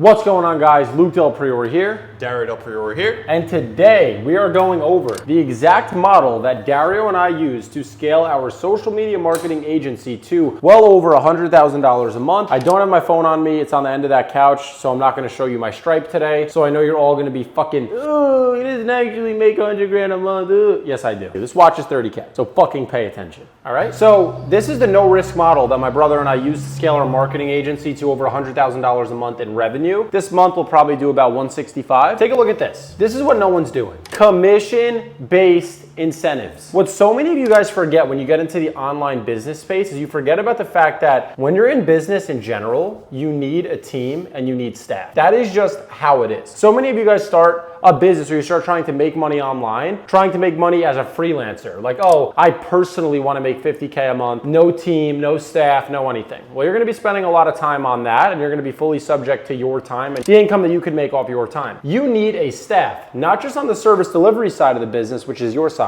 What's going on, guys? Luke Del Priore here. Dario Del Priore here. And today we are going over the exact model that Dario and I use to scale our social media marketing agency to well over $100,000 a month. I don't have my phone on me. It's on the end of that couch, so I'm not going to show you my Stripe today. So I know you're all going to be fucking, oh, he doesn't actually make 100 grand a month. Yes, I do. This watch is 30K, so fucking pay attention. All right? So this is the no risk model that my brother and I use to scale our marketing agency to over $100,000 a month in revenue. This month we'll probably do about 165. Take a look at this. This is what no one's doing. Commission-based incentives. What so many of you guys forget when you get into the online business space is you forget about the fact that when you're in business in general, you need a team and you need staff. That is just how it is. So many of you guys start a business or you start trying to make money online, trying to make money as a freelancer. Like, oh, I personally want to make 50K a month, no team, no staff, no anything. Well, you're going to be spending a lot of time on that and you're going to be fully subject to your time and the income that you could make off your time. You need a staff, not just on the service delivery side of the business, which is your side.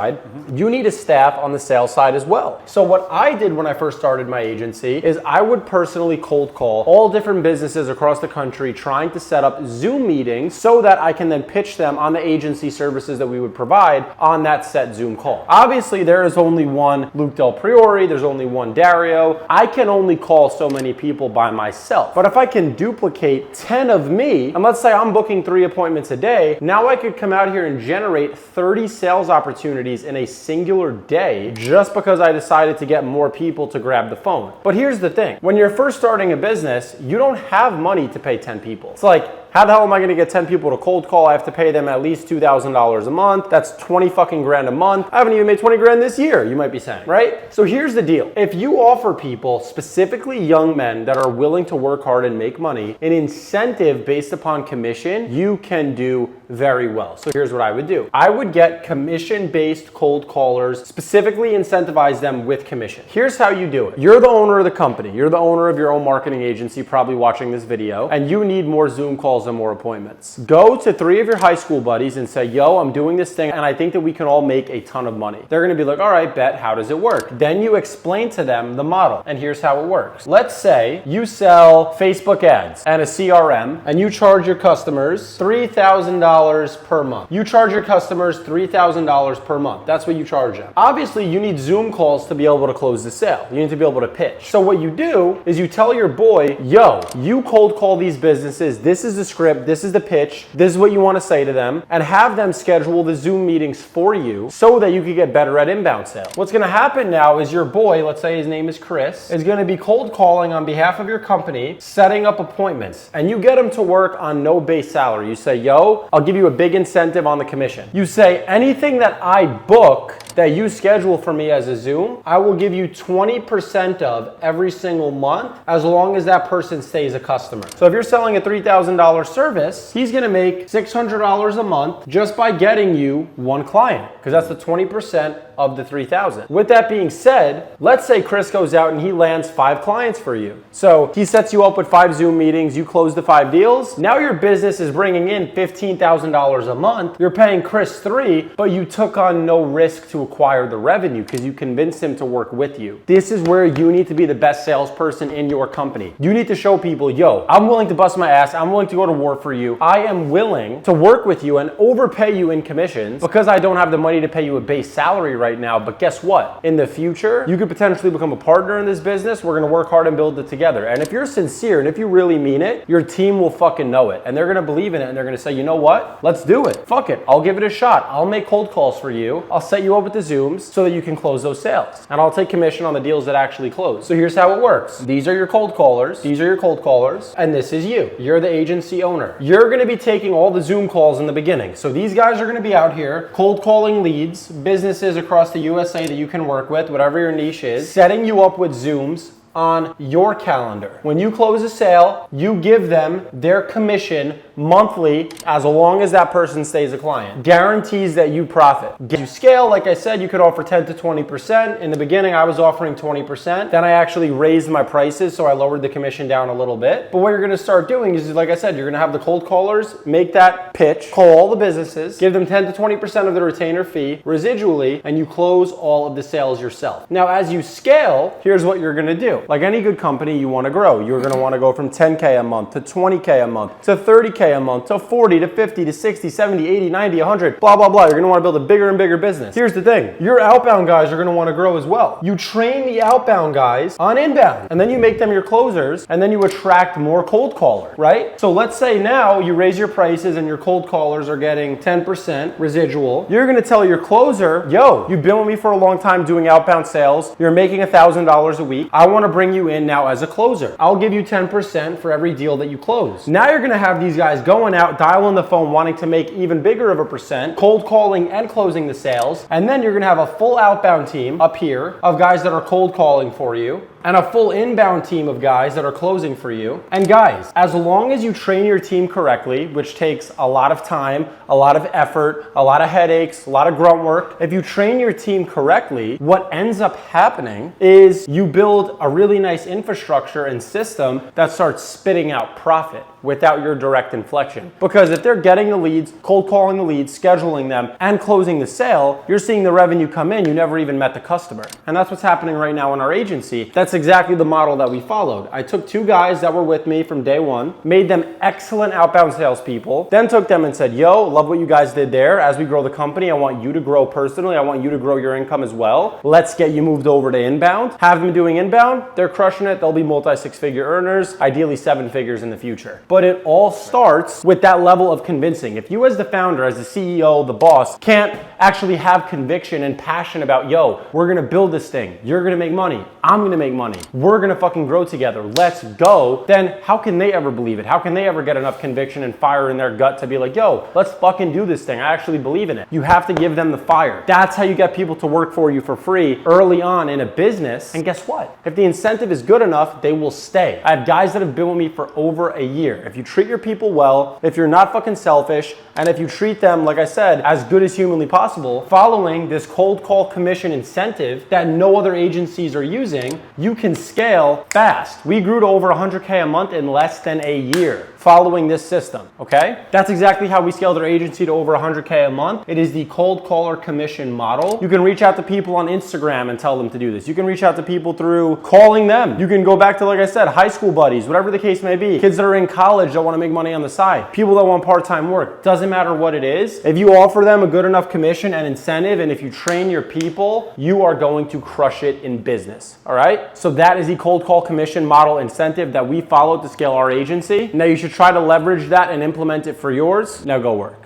You need a staff on the sales side as well. So what I did when I first started my agency is I would personally cold call all different businesses across the country trying to set up Zoom meetings so that I can then pitch them on the agency services that we would provide on that set Zoom call. Obviously, there is only one Luke Del Priore, there's only one Dario. I can only call so many people by myself. But if I can duplicate 10 of me, and let's say I'm booking 3 appointments a day, now I could come out here and generate 30 sales opportunities in a singular day just because I decided to get more people to grab the phone. But here's the thing. When you're first starting a business, you don't have money to pay 10 people. It's like, how the hell am I gonna get 10 people to cold call? I have to pay them at least $2,000 a month. That's 20 fucking grand a month. I haven't even made 20 grand this year, you might be saying, right? So here's the deal. If you offer people, specifically young men that are willing to work hard and make money, an incentive based upon commission, you can do very well. So here's what I would do. I would get commission-based cold callers, specifically incentivize them with commission. Here's how you do it. You're the owner of the company. You're the owner of your own marketing agency, probably watching this video, and you need more Zoom calls and more appointments. Go to 3 of your high school buddies and say, yo, I'm doing this thing and I think that we can all make a ton of money. They're gonna be like, all right, bet, how does it work? Then you explain to them the model and here's how it works. Let's say you sell Facebook ads and a CRM and you charge your customers $3,000 per month. You charge your customers $3,000 per month. That's what you charge them. Obviously, you need Zoom calls to be able to close the sale. You need to be able to pitch. So what you do is you tell your boy, yo, you cold call these businesses. This is the script. This is the pitch. This is what you want to say to them and have them schedule the Zoom meetings for you so that you can get better at inbound sales. What's going to happen now is your boy, let's say his name is Chris, is going to be cold calling on behalf of your company, setting up appointments, and you get him to work on no base salary. You say, yo, I'll give you a big incentive on the commission. You say, anything that I book that you schedule for me as a Zoom, I will give you 20% of every single month as long as that person stays a customer. So if you're selling a $3,000 service, he's gonna make $600 a month just by getting you one client, because that's the 20% of the 3,000. With that being said, let's say Chris goes out and he lands 5 clients for you. So he sets you up with 5 Zoom meetings, you close the 5 deals. Now your business is bringing in $15,000 a month. You're paying Chris 3, but you took on no risk to acquire the revenue because you convinced him to work with you. This is where you need to be the best salesperson in your company. You need to show people, yo, I'm willing to bust my ass. I'm willing to go to war for you. I am willing to work with you and overpay you in commissions because I don't have the money to pay you a base salary right now. But guess what? In the future, you could potentially become a partner in this business. We're going to work hard and build it together. And if you're sincere and if you really mean it, your team will fucking know it. And they're going to believe in it. And they're going to say, you know what? Let's do it. Fuck it. I'll give it a shot. I'll make cold calls for you. I'll set you up with the Zooms so that you can close those sales. And I'll take commission on the deals that actually close. So here's how it works. These are your cold callers. These are your cold callers. And this is you. You're the agency owner. You're going to be taking all the Zoom calls in the beginning. So these guys are going to be out here cold calling leads, businesses across the USA that you can work with, whatever your niche is, setting you up with Zooms on your calendar. When you close a sale, you give them their commission monthly as long as that person stays a client. Guarantees that you profit. As you scale, like I said, you could offer 10 to 20%. In the beginning, I was offering 20%. Then I actually raised my prices, so I lowered the commission down a little bit. But what you're gonna start doing is, like I said, you're gonna have the cold callers make that pitch, call all the businesses, give them 10 to 20% of the retainer fee residually, and you close all of the sales yourself. Now, as you scale, here's what you're gonna do. Like any good company, you wanna grow. You're gonna wanna go from 10K a month to 20K a month to 30K a month to 40 to 50 to 60, 70, 80, 90, 100, blah, blah, blah. You're gonna wanna build a bigger and bigger business. Here's the thing. Your outbound guys are gonna wanna grow as well. You train the outbound guys on inbound, and then you make them your closers, and then you attract more cold callers, right? So let's say now you raise your prices and your cold callers are getting 10% residual. You're gonna tell your closer, yo, you've been with me for a long time doing outbound sales. You're making $1,000 a week. I wanna bring you in now as a closer. I'll give you 10% for every deal that you close. Now you're gonna have these guys going out, dialing the phone, wanting to make even bigger of a percent, cold calling and closing the sales. And then you're gonna have a full outbound team up here of guys that are cold calling for you, and a full inbound team of guys that are closing for you. And guys, as long as you train your team correctly, which takes a lot of time, a lot of effort, a lot of headaches, a lot of grunt work, if you train your team correctly, what ends up happening is you build a really nice infrastructure and system that starts spitting out profit without your direct inflection. Because if they're getting the leads, cold calling the leads, scheduling them, and closing the sale, you're seeing the revenue come in, you never even met the customer. And that's what's happening right now in our agency. That's exactly the model that we followed. I took two guys that were with me from day one, made them excellent outbound salespeople, then took them and said, yo, love what you guys did there. As we grow the company, I want you to grow personally. I want you to grow your income as well. Let's get you moved over to inbound. Have them doing inbound. They're crushing it. They'll be multi-six-figure earners, ideally 7 figures in the future. But it all starts with that level of convincing. If you as the founder, as the CEO, the boss, can't actually have conviction and passion about, yo, we're gonna build this thing. You're gonna make money. I'm gonna make money. We're gonna fucking grow together. Let's go. Then how can they ever believe it? How can they ever get enough conviction and fire in their gut to be like, yo, let's fucking do this thing. I actually believe in it. You have to give them the fire. That's how you get people to work for you for free early on in a business. And guess what? If the incentive is good enough, they will stay. I have guys that have been with me for over a year. If you treat your people well, if you're not fucking selfish, and if you treat them, like I said, as good as humanly possible, following this cold call commission incentive that no other agencies are using, you can scale fast. We grew to over 100K a month in less than a year following this system, okay? That's exactly how we scaled our agency to over 100K a month. It is the cold caller commission model. You can reach out to people on Instagram and tell them to do this. You can reach out to people through calling them. You can go back to, like I said, high school buddies, whatever the case may be. Kids that are in college that want to make money on the side. People that want part-time work. Doesn't matter what it is. If you offer them a good enough commission and incentive, and if you train your people, you are going to crush it in business, all right? So that is the cold call commission model incentive that we followed to scale our agency. Now you should try to leverage that and implement it for yours. Now go work.